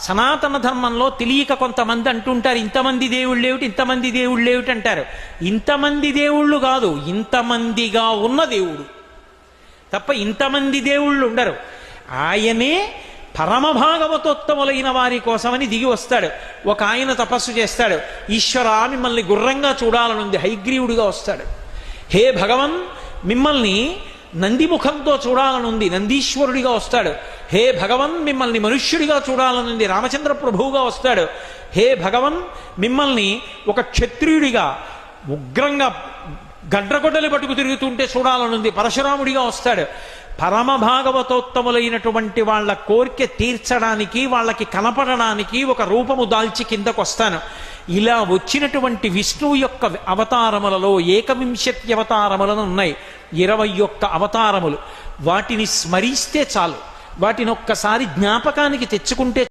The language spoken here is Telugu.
సనాతన ధర్మంలో తెలియక కొంతమంది అంటుంటారు, ఇంతమంది దేవుళ్ళు ఏమిటి, ఇంతమంది దేవుళ్ళు ఏమిటి అంటారు. ఇంతమంది దేవుళ్ళు కాదు, ఇంతమందిగా ఉన్న దేవుడు తప్ప ఇంతమంది దేవుళ్ళు ఉండరు. ఆయనే పరమభాగవతోత్తములైన వారి కోసమని దిగి వస్తాడు. ఒక ఆయన తపస్సు చేస్తాడు, ఈశ్వరా మిమ్మల్ని గుర్రంగా చూడాలనుంది, హైగ్రీవుడిగా వస్తాడు. హే భగవన్ మిమ్మల్ని నందిముఖంతో చూడాలనుంది, నందీశ్వరుడిగా వస్తాడు. హే భగవన్ మిమ్మల్ని మనుష్యుడిగా చూడాలనుంది, రామచంద్ర ప్రభువుగా వస్తాడు. హే భగవన్ మిమ్మల్ని ఒక క్షత్రియుడిగా ఉగ్రంగా గడ్రగొడ్డలి పట్టుకు తిరుగుతుంటే చూడాలనుంది, పరశురాముడిగా వస్తాడు. పరమభాగవతోత్తములైనటువంటి వాళ్ళ కోరిక తీర్చడానికి, వాళ్ళకి కనపడడానికి ఒక రూపము దాల్చి కిందకొస్తాను. ఇలా వచ్చినటువంటి విష్ణువు యొక్క అవతారములలో 21 అవతారములను ఉన్నాయి, 21 అవతారములు. వాటిని స్మరిస్తే చాలు, వాటిని ఒక్కసారి జ్ఞాపకానికి తెచ్చుకుంటే